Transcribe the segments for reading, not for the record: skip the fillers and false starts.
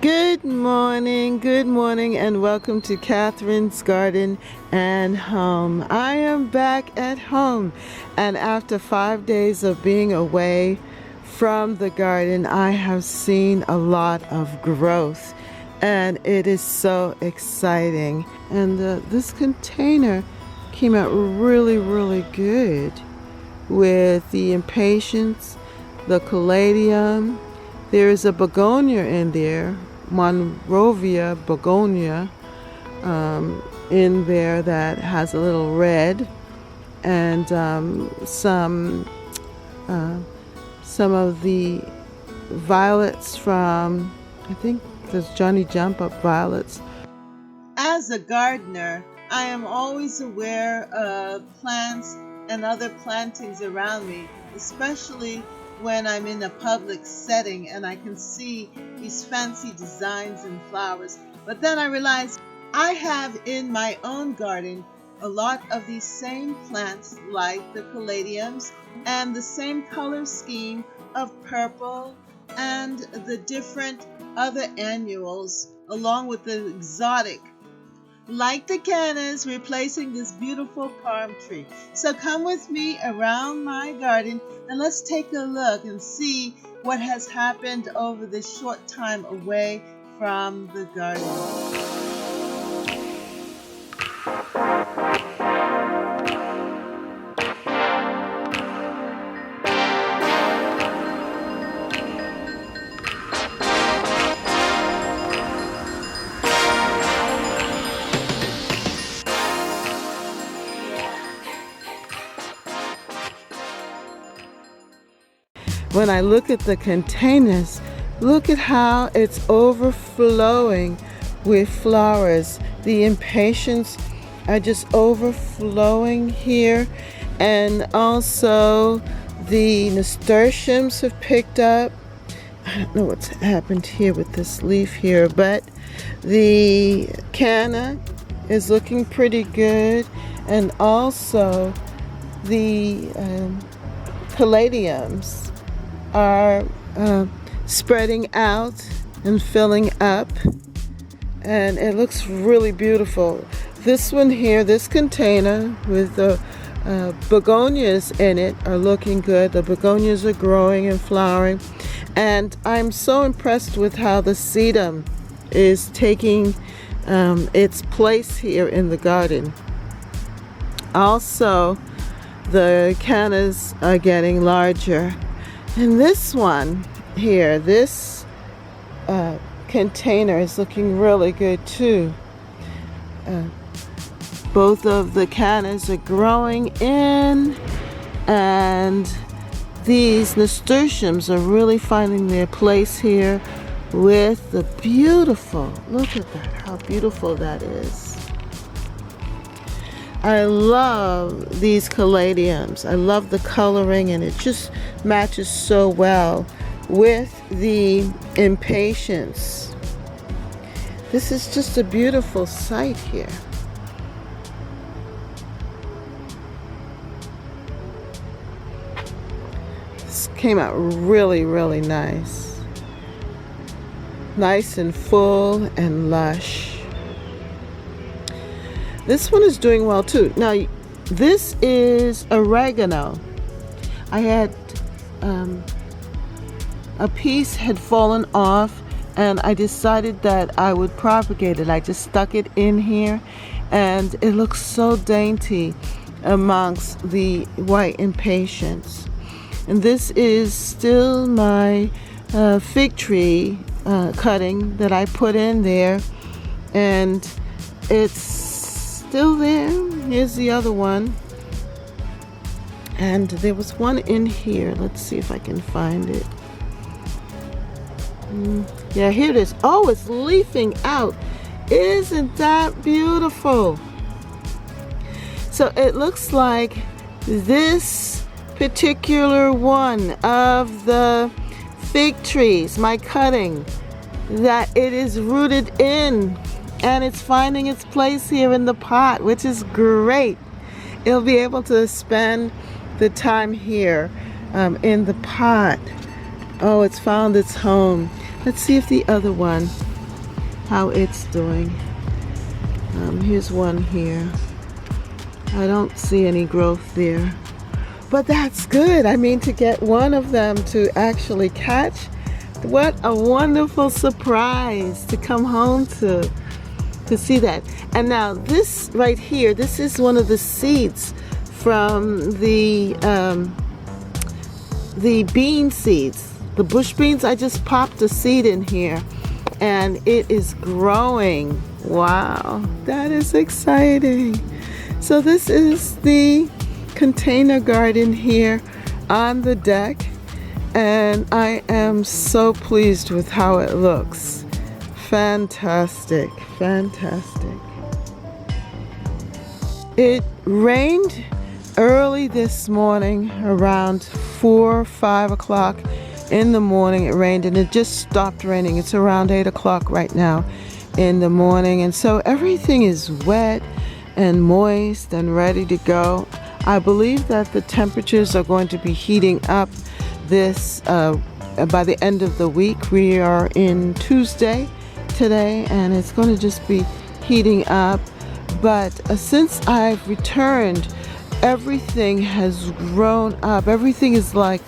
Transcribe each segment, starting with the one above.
Good morning, and welcome to Catherine's Garden and Home. I am back at home, and after 5 days of being away from the garden, I have seen a lot of growth, and it is so exciting. And this container came out really good with the impatiens, the caladium. There's a begonia in there, Monrovia begonia, in there that has a little red, and some of the violets from, I think there's Johnny Jump Up violets. As a gardener, I am always aware of plants and other plantings around me, especially when I'm in a public setting and I can see these fancy designs and flowers. But then I realized I have in my own garden a lot of these same plants, like the caladiums, and the same color scheme of purple and the different other annuals, along with the exotic, like the cannas, replacing this beautiful palm tree. So come with me around my garden and let's take a look and see what has happened over this short time away from the garden. When I look at the containers, look at how it's overflowing with flowers. The impatiens are just overflowing here, and also the nasturtiums have picked up. I don't know what's happened here with this leaf here, but the canna is looking pretty good, and also the caladiums are spreading out and filling up, and it looks really beautiful. This one here, this container with the begonias in it, are looking good. The begonias are growing and flowering, and I'm so impressed with how the sedum is taking its place here in the garden. Also, the cannas are getting larger. And this one here, this container is looking really good too. Both of the cannas are growing in, and these nasturtiums are really finding their place here with the beautiful, look at that, how beautiful that is. I love these caladiums. I love the coloring, and it just matches so well with the impatiens. This is just a beautiful sight here. This came out really nice. Nice and full and lush. This one is doing well too. Now, this is oregano. I had a piece had fallen off, and I decided that I would propagate it. I just stuck it in here, and it looks so dainty amongst the white impatiens. And this is still my fig tree cutting that I put in there, and it's still there. Here's the other one, and there was one in here. Let's see if I can find it. Yeah, here it is. Oh, it's leafing out. Isn't that beautiful? So it looks like this particular one of the fig trees, my cutting, that it is rooted in, and it's finding its place here in the pot, which is great. It'll be able to spend the time here in the pot. Oh, it's found its home. Let's see if the other one how it's doing. Here's one here. I don't see any growth there, but that's good. I mean, to get one of them to actually catch, what a wonderful surprise to come home to see that. And now this right here, this is one of the seeds from the bean seeds, the bush beans. I just popped a seed in here and it is growing. Wow, that is exciting. So this is the container garden here on the deck, and I am so pleased with how it looks. Fantastic, fantastic. It rained early this morning, around 4 or 5 o'clock in the morning. It rained and it just stopped raining. It's around 8 o'clock right now in the morning, and so everything is wet and moist and ready to go. I believe that the temperatures are going to be heating up this by the end of the week. We are in Tuesday today, and it's going to just be heating up. But since I've returned, everything has grown up. Everything is like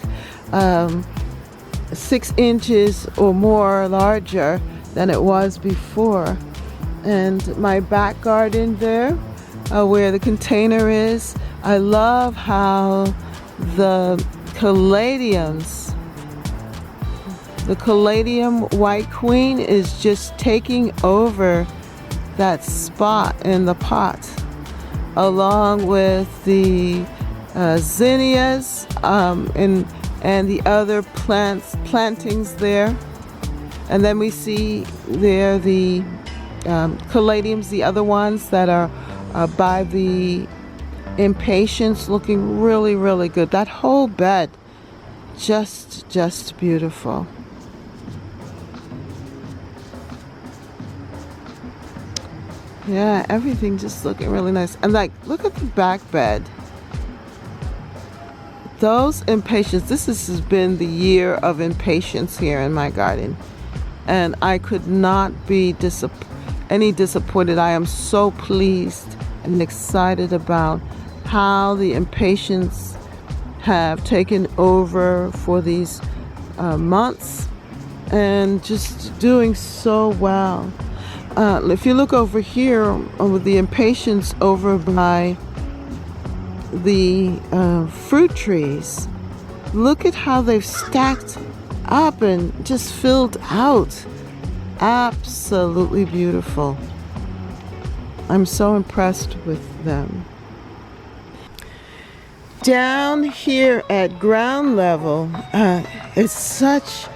6 inches or more larger than it was before. And my back garden there, where the container is, I love how the caladiums, the caladium white queen is just taking over that spot in the pot, along with the zinnias and the other plantings there. And then we see there the caladiums, the other ones that are by the impatiens, looking really, really good. That whole bed, just beautiful. Yeah, everything just looking really nice. And like, look at the back bed. Those impatiens, this has been the year of impatiens here in my garden. And I could not be disappointed. I am so pleased and excited about how the impatiens have taken over for these months and just doing so well. If you look over here with the impatiens over by the fruit trees, look at how they've stacked up and just filled out. Absolutely beautiful. I'm so impressed with them. Down here at ground level, it's such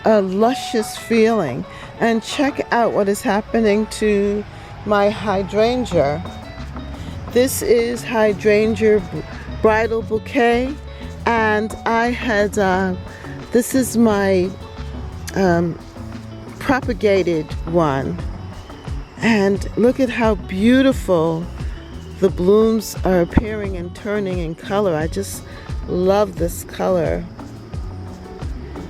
a luscious feeling. And check out what is happening to my hydrangea. This is hydrangea bridal bouquet, and I had this is my propagated one, and look at how beautiful the blooms are appearing and turning in color. I just love this color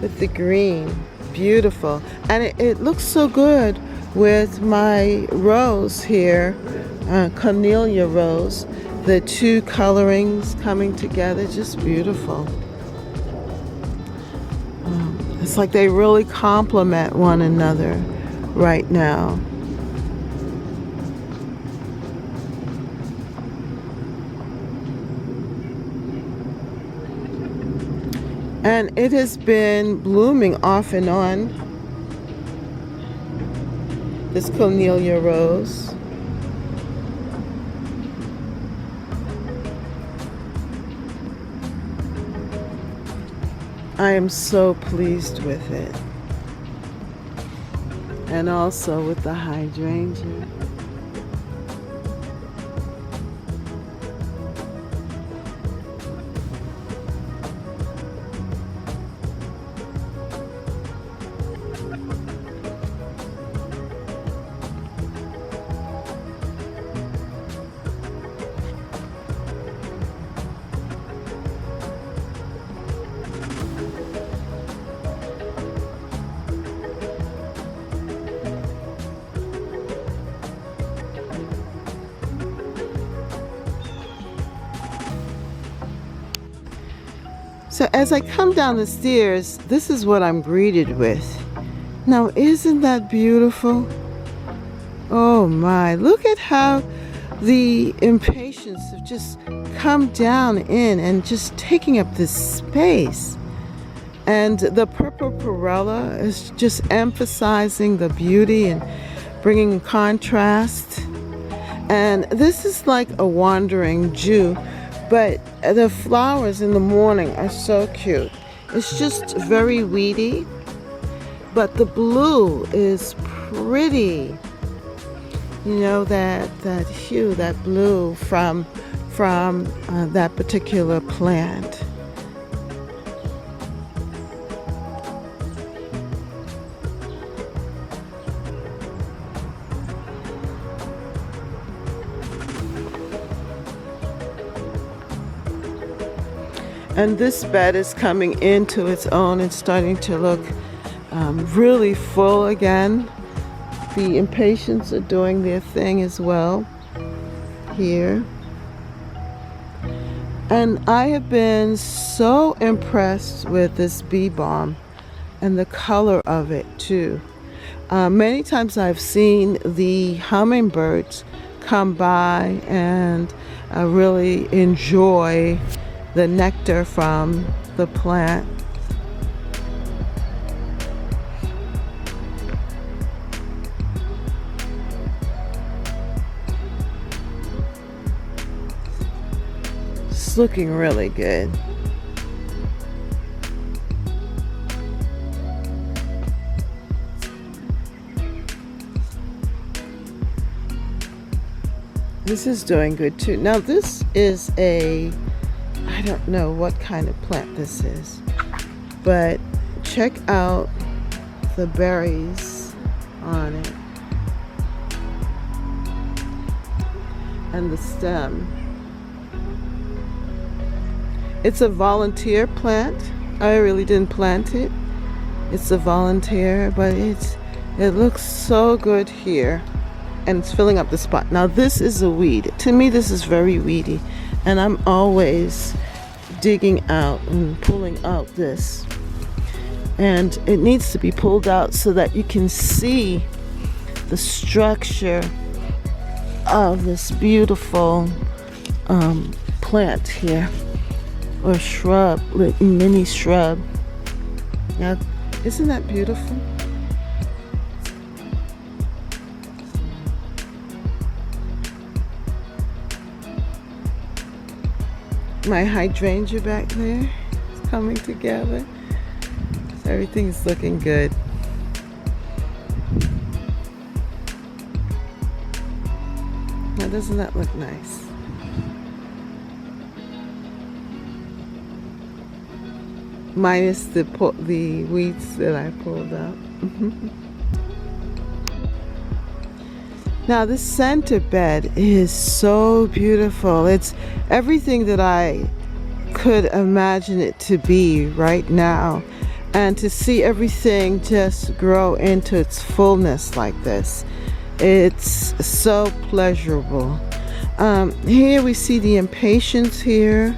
with the green. Beautiful. And it looks so good with my rose here, cornelia rose. The two colorings coming together, just beautiful. It's like they really complement one another right now. And it has been blooming off and on, this cornelia rose. I am so pleased with it. And also with the hydrangea. So as I come down the stairs, this is what I'm greeted with. Now, isn't that beautiful? Oh my, look at how the impatiens have just come down in and just taking up this space. And the purple perella is just emphasizing the beauty and bringing contrast. And this is like a wandering Jew, but the flowers in the morning are so cute. It's just very weedy, but the blue is pretty. You know, that hue, that blue from that particular plant. And this bed is coming into its own and starting to look really full again. The impatiens are doing their thing as well here. And I have been so impressed with this bee balm and the color of it too. Many times I've seen the hummingbirds come by and really enjoy the nectar from the plant. It's looking really good. This is doing good too. Now this is I don't know what kind of plant this is, but check out the berries on it and the stem. It's a volunteer plant. I really didn't plant it. It's a volunteer, but it looks so good here, and it's filling up the spot. Now this is a weed. To me this is very weedy, and I'm always digging out and pulling out this, and it needs to be pulled out so that you can see the structure of this beautiful plant here, or shrub, mini shrub. Now, isn't that beautiful? My hydrangea back there is coming together. Everything's looking good. Now, doesn't that look nice? Minus the weeds that I pulled out. Now this center bed is so beautiful. It's everything that I could imagine it to be right now. And to see everything just grow into its fullness like this, it's so pleasurable. Here we see the impatiens here.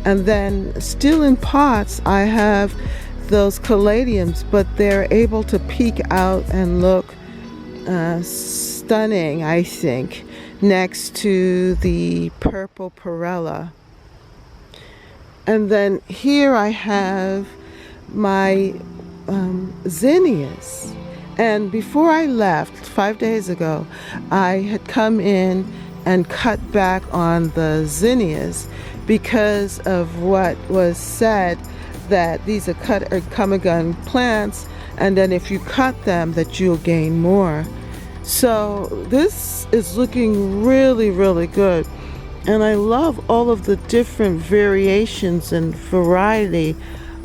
And then still in pots, I have those caladiums, but they're able to peek out and look stunning, I think, next to the purple perella. And then here I have my zinnias. And before I left 5 days ago, I had come in and cut back on the zinnias because of what was said, that these are come-and-gun plants, and then if you cut them that you'll gain more. So this is looking really, really good, and I love all of the different variations and variety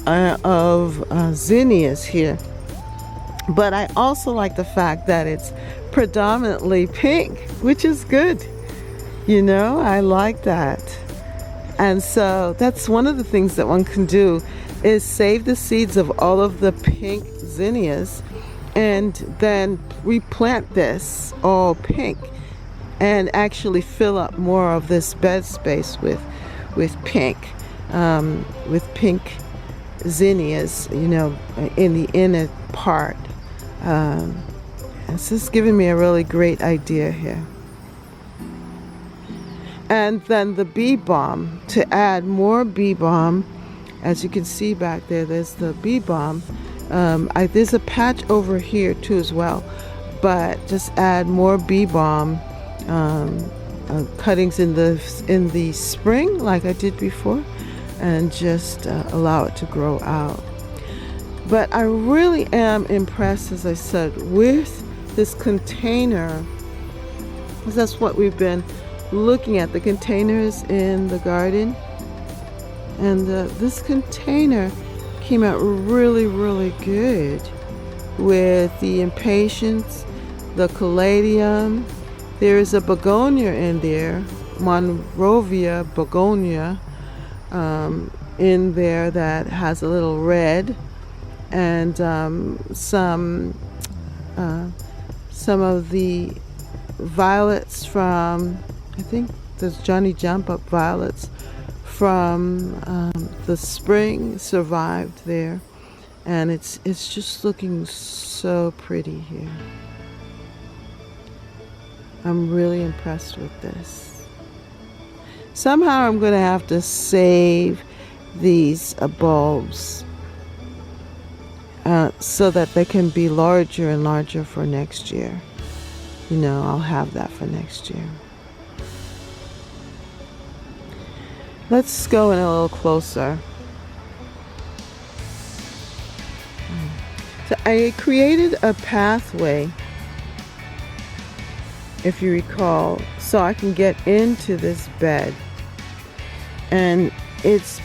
of zinnias here. But I also like the fact that it's predominantly pink, which is good. You know, I like that. And so that's one of the things that one can do, is save the seeds of all of the pink zinnias and then replant this all pink and actually fill up more of this bed space with pink. with pink zinnias, in the inner part. It's just giving me a really great idea here. And then the bee balm, to add more bee balm. As you can see back there, there's the bee balm. There's a patch over here too as well, but just add more bee balm cuttings in the spring like I did before, and just allow it to grow out. But I really am impressed, as I said, with this container, because that's what we've been looking at, the containers in the garden. And this container came out really, really good with the impatiens, the caladium. There is a begonia in there, Monrovia begonia, in there that has a little red, and some of the violets from, I think there's Johnny Jump Up violets from the spring survived there, and it's just looking so pretty here. I'm really impressed with this. Somehow I'm going to have to save these bulbs so that they can be larger and larger for next year. I'll have that for next year. Let's go in a little closer. So I created a pathway, if you recall, so I can get into this bed. And it's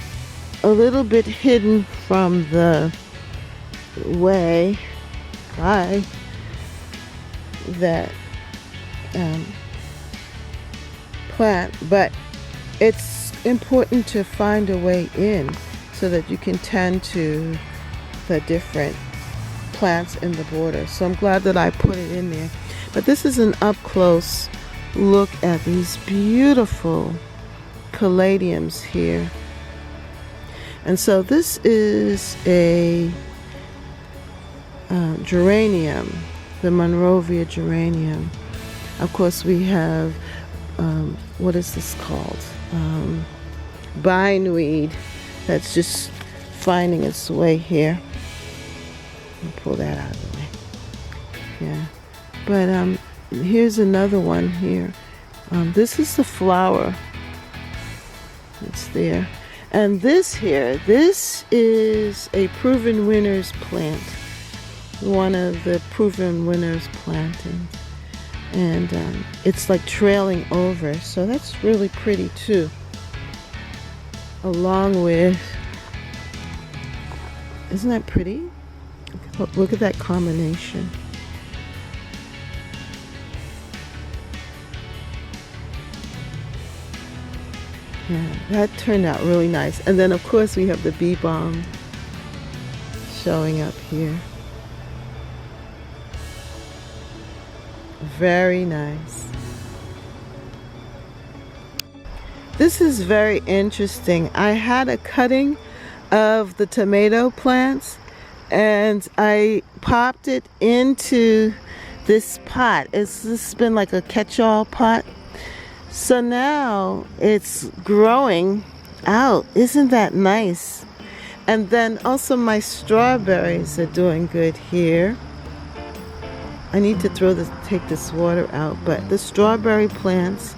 a little bit hidden from the way by that plant, but it's important to find a way in so that you can tend to the different plants in the border. So I'm glad that I put it in there. But this is an up close look at these beautiful caladiums here. And so this is a geranium, the Monrovia geranium. Of course, we have what is this called? Bindweed that's just finding its way here. I'll pull that out of the way. Yeah, but here's another one here. This is the flower. It's there. And this here, this is a Proven Winners plant. One of the Proven Winners plantings. And it's like trailing over. So that's really pretty too. Along with, isn't that pretty? Look at that combination. Yeah, that turned out really nice. And then of course we have the bee balm showing up here. Very nice. This is very interesting. I had a cutting of the tomato plants and I popped it into this pot. This has been like a catch-all pot. So now it's growing out. Isn't that nice? And then also my strawberries are doing good here. I need to take this water out, but the strawberry plants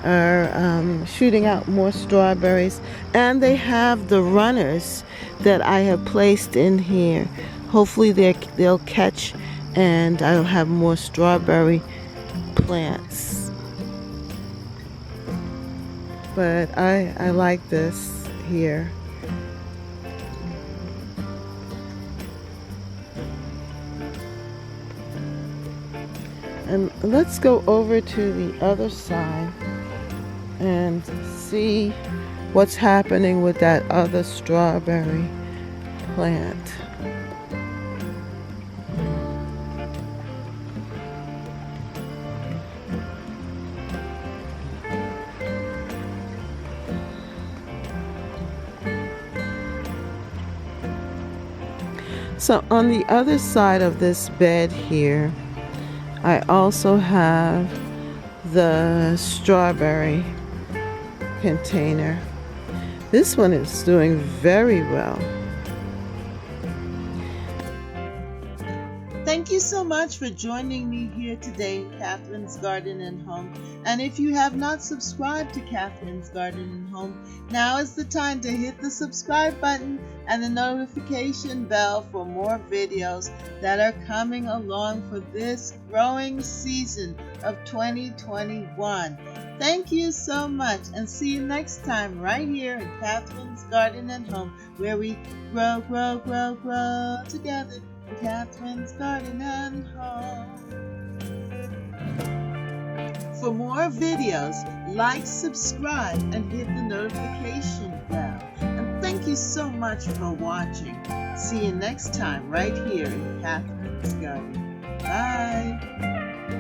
are shooting out more strawberries, and they have the runners that I have placed in here. Hopefully they'll catch and I'll have more strawberry plants. But I like this here. And let's go over to the other side and see what's happening with that other strawberry plant. So on the other side of this bed here, I also have the strawberry container. This one is doing very well. Thank you so much for joining me here today in Catherine's Garden and Home. And if you have not subscribed to Catherine's Garden and Home, now is the time to hit the subscribe button and the notification bell for more videos that are coming along for this growing season of 2021. Thank you so much, and see you next time right here in Catherine's Garden and Home, where we grow, grow, grow, grow together. Catherine's Garden and Home. For more videos, like, subscribe, and hit the notification bell. And thank you so much for watching. See you next time right here in Catherine's Garden. Bye.